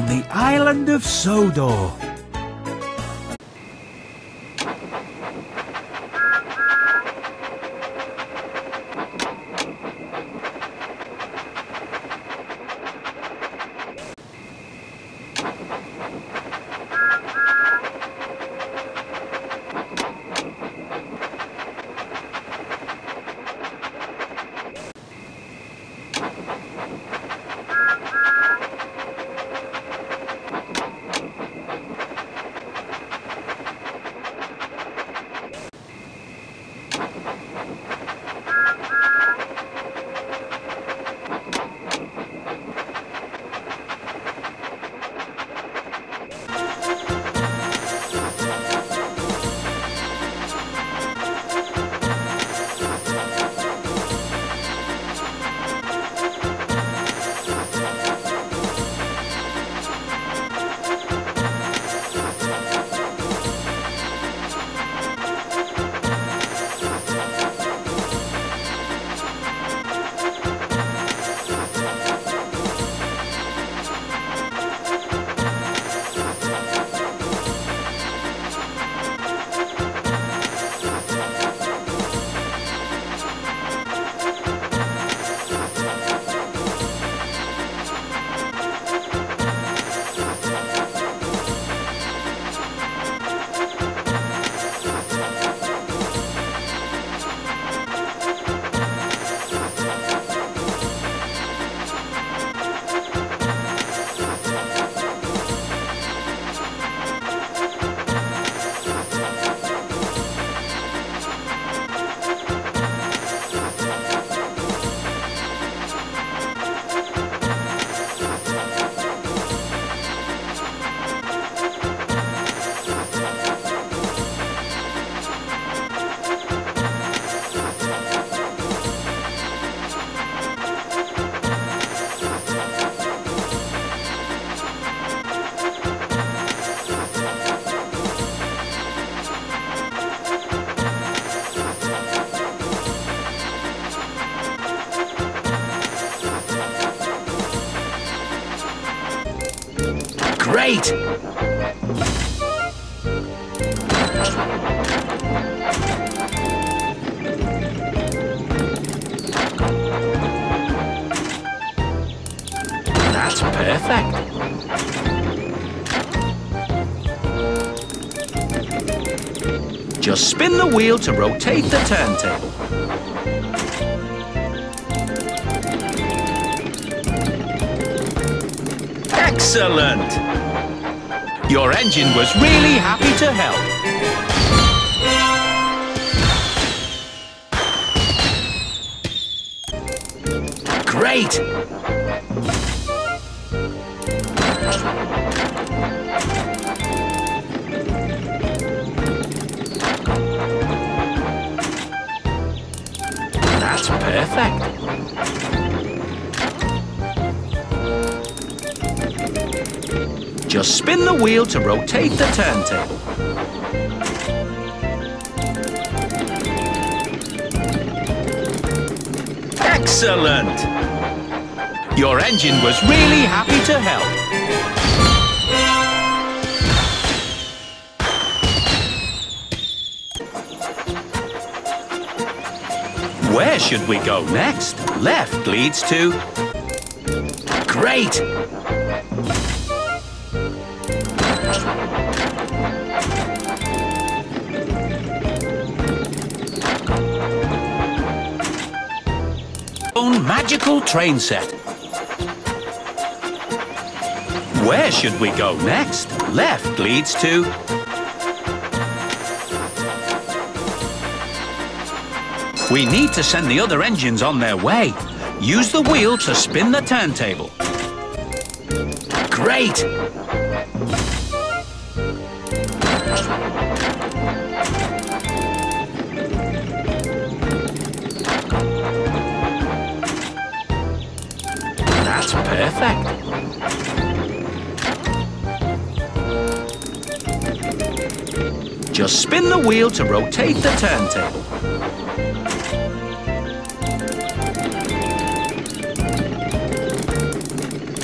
the island of Sodor. Great! That's perfect. Just spin the wheel to rotate the turntable. Excellent! Your engine was really happy to help. Great! That's perfect. Just spin the wheel to rotate the turntable. Excellent! Your engine was really happy to help. Where should we go next? Left leads to... Great! Magical train set. Where should we go next? Left leads to... We need to send the other engines on their way. Use the wheel to spin the turntable. Great! That's perfect. Just spin the wheel to rotate the turntable.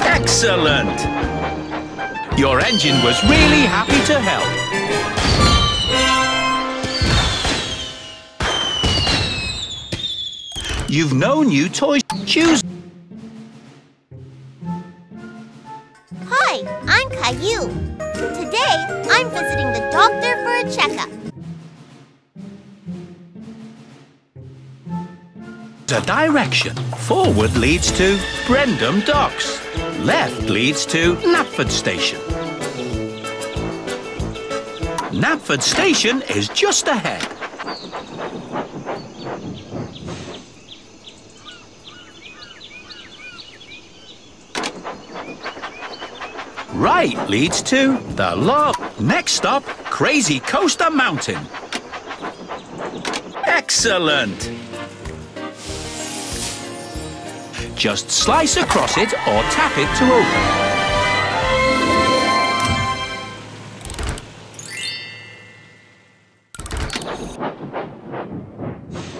Excellent! Your engine was really happy to help. You've no new toys. Choose. Hi, I'm Caillou. Today, I'm visiting the doctor for a checkup. The direction. Forward leads to Brendam Docks. Left leads to Knapford Station. Knapford Station is just ahead. Right leads to the Lob. Next stop, Crazy Coaster Mountain. Excellent! Just slice across it or tap it to open.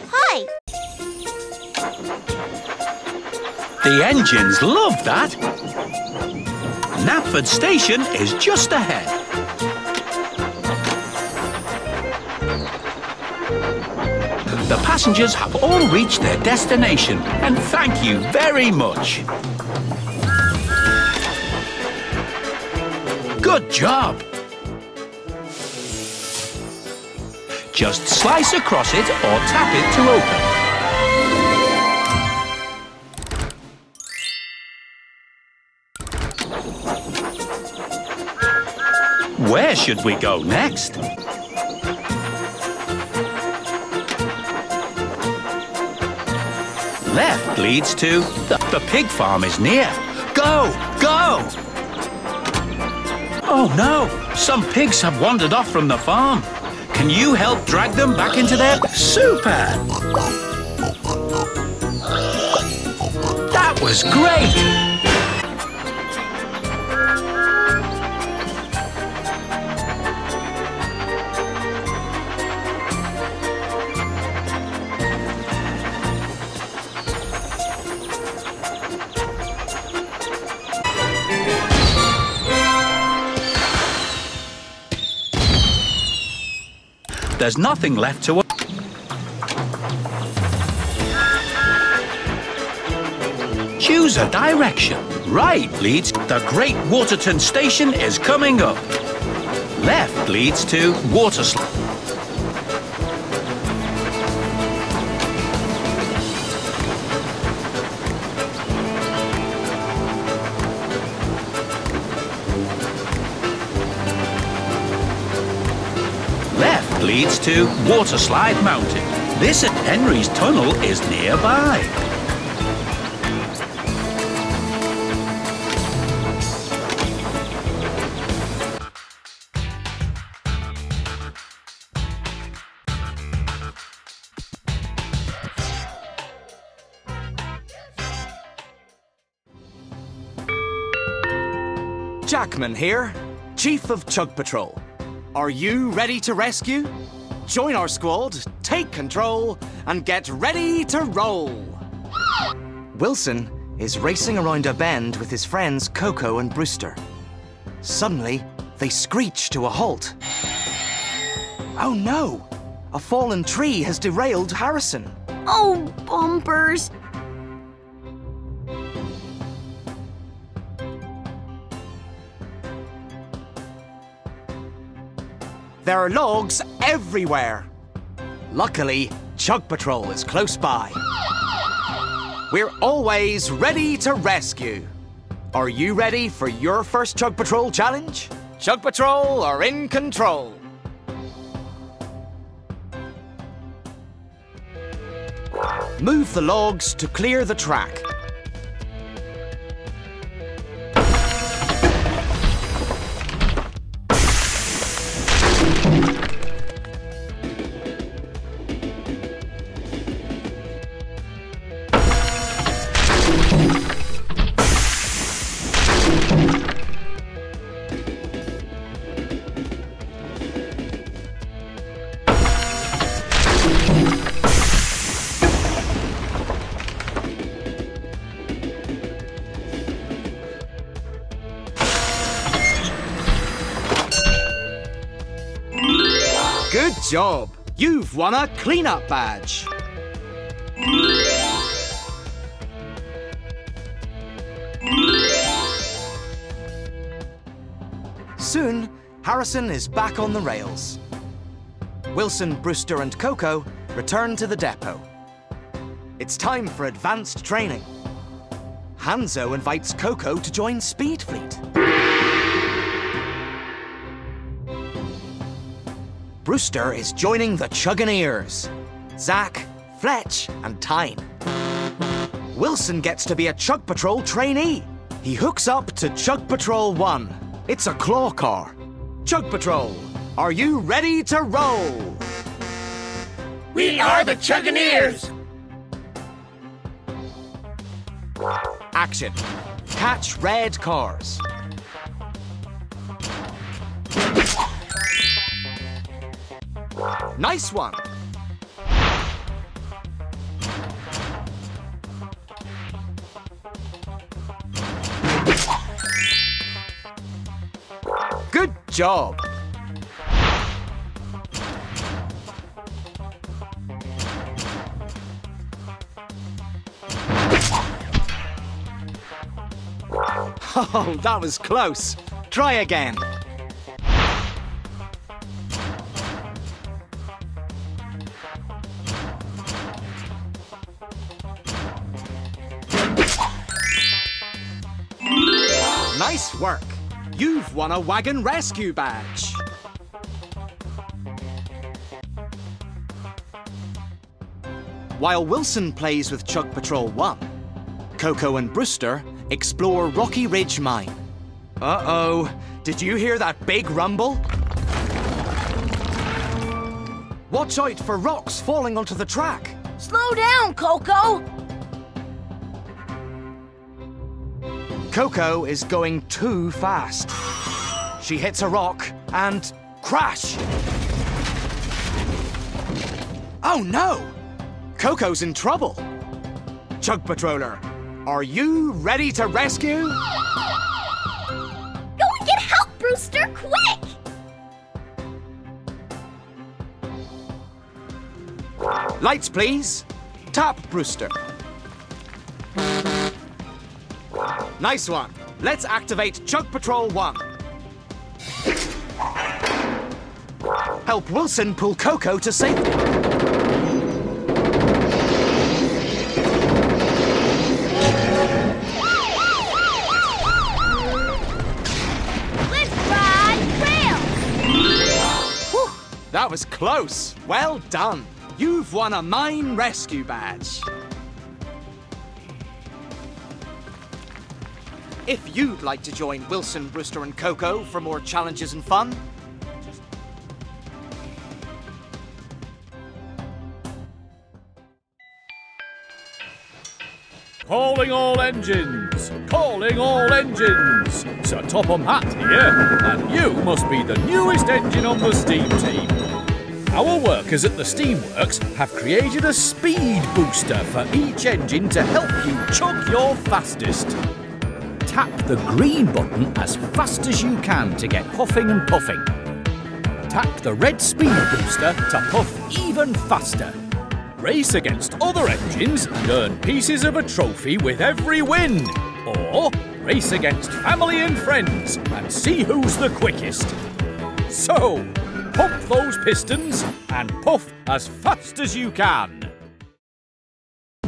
Hi! The engines love that. Knapford Station is just ahead. The passengers have all reached their destination, and thank you very much. Good job. Just slice across it or tap it to open. Where should we go next? Left leads to the pig farm is near. Go! Go! Oh no! Some pigs have wandered off from the farm. Can you help drag them back into their... Super! That was great! There's nothing left to... Choose a direction. Right leads... The Great Waterton Station is coming up. Left leads to Waterslide. Leads to Waterslide Mountain. This Henry's Tunnel is nearby. Jackman here, Chief of Chug Patrol. Are you ready to rescue? Join our squad, take control, and get ready to roll! Wilson is racing around a bend with his friends Coco and Brewster. Suddenly, they screech to a halt. Oh no! A fallen tree has derailed Harrison. Oh, bumpers! There are logs everywhere. Luckily, Chug Patrol is close by. We're always ready to rescue. Are you ready for your first Chug Patrol challenge? Chug Patrol are in control. Move the logs to clear the track. job! You've won a cleanup badge! Soon, Harrison is back on the rails. Wilson, Brewster and Coco return to the depot. It's time for advanced training. Hanzo invites Coco to join Speed Fleet. Brewster is joining the Chuggineers. Zack, Fletch and Tyne. Wilson gets to be a Chug Patrol trainee. He hooks up to Chug Patrol 1. It's a claw car. Chug Patrol, are you ready to roll? We are the Chuggineers! Action. Catch red cars. Nice one. Good job. Oh, that was close. Try again. Nice work. You've won a wagon rescue badge. While Wilson plays with Chug Patrol 1, Coco and Brewster explore Rocky Ridge Mine. Uh-oh, did you hear that big rumble? Watch out for rocks falling onto the track. Slow down, Coco! Coco is going too fast. She hits a rock and crash. Oh no! Coco's in trouble. Chug Patroller, are you ready to rescue? Go and get help, Brewster, quick! Lights, please. Tap Brewster. Nice one. Let's activate Chug Patrol 1. Help Wilson pull Coco to safety. Let's ride trails! Whew, that was close. Well done. You've won a mine rescue badge. If you'd like to join Wilson, Brewster and Coco for more challenges and fun, Calling all engines! Calling all engines! Sir Topham Hatt here, and you must be the newest engine on the steam team. Our workers at the Steamworks have created a speed booster for each engine to help you chug your fastest. Tap the green button as fast as you can to get huffing and puffing. Tap the red speed booster to puff even faster. Race against other engines and earn pieces of a trophy with every win. Or race against family and friends and see who's the quickest. So, pump those pistons and puff as fast as you can.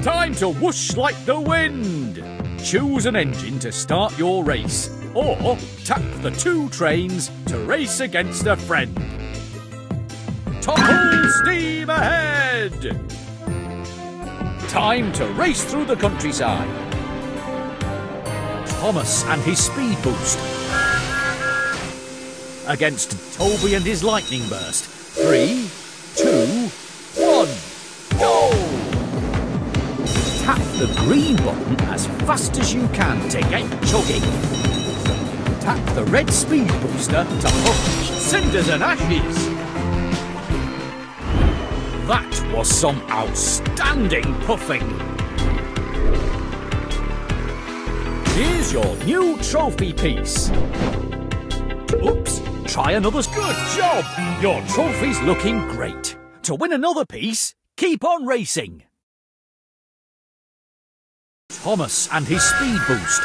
Time to whoosh like the wind. Choose an engine to start your race, or tap the 2 trains to race against a friend. Topple steam ahead! Time to race through the countryside. Thomas and his speed boost. Against Toby and his lightning burst. 3, 2, 1, go! Tap the green button as fast as you can to get chugging. Tap the red speed booster to puff cinders and ashes. That was some outstanding puffing. Here's your new trophy piece. Oops, try another. Good job! Your trophy's looking great. To win another piece, keep on racing. Thomas and his speed boost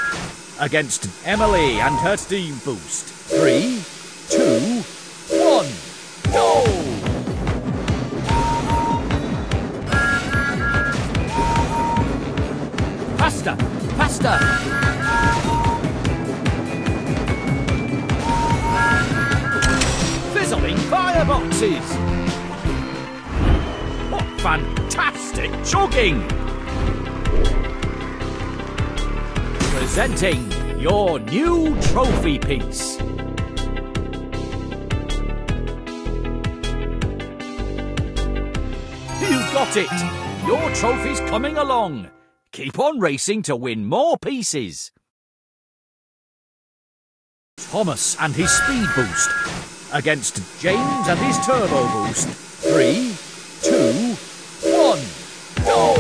against Emily and her steam boost. 3, 2, 1, go! Faster! Faster! Fizzling fireboxes! What fantastic chugging! Presenting your new trophy piece. You got it! Your trophy's coming along. Keep on racing to win more pieces. Thomas and his speed boost against James and his turbo boost. 3, 2, 1, go!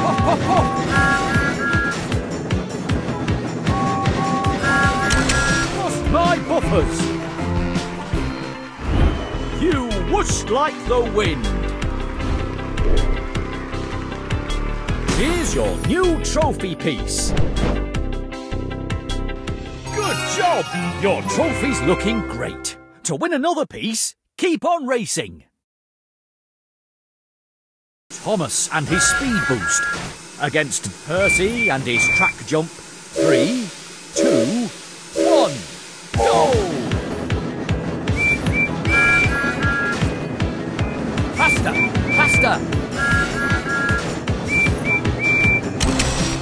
Hop, hop, hop. Lost my buffers. You whooshed like the wind. Here's your new trophy piece. Good job! Your trophy's looking great. To win another piece, keep on racing. Thomas and his speed boost against Percy and his track jump. 3, 2, 1, go! Faster! Faster!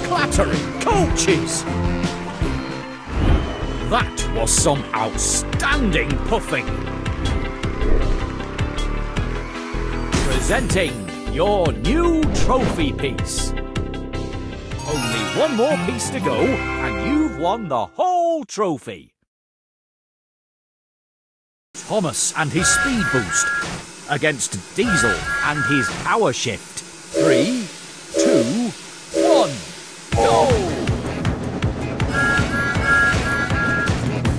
Clattering coaches! That was some outstanding puffing! Presenting your new trophy piece. Only one more piece to go and you've won the whole trophy. Thomas and his speed boost against Diesel and his power shift. 3, 2, 1, go!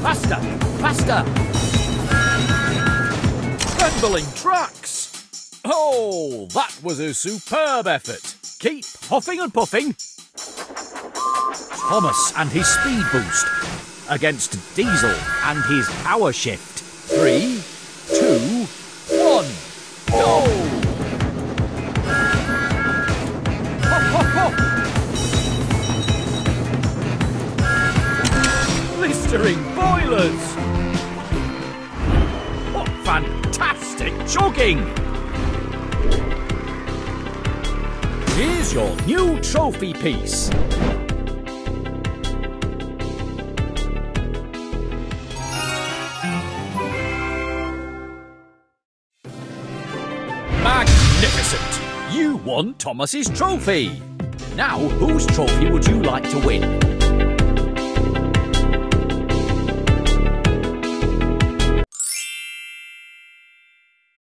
Faster! Faster! Trembling tracks! Oh, that was a superb effort. Keep huffing and puffing. Thomas and his speed boost against Diesel and his power shift. 3, 2, 1, go! Hop, hop, hop! Blistering boilers! What fantastic chugging! Here's your new trophy piece. Magnificent! You won Thomas's trophy! Now, whose trophy would you like to win?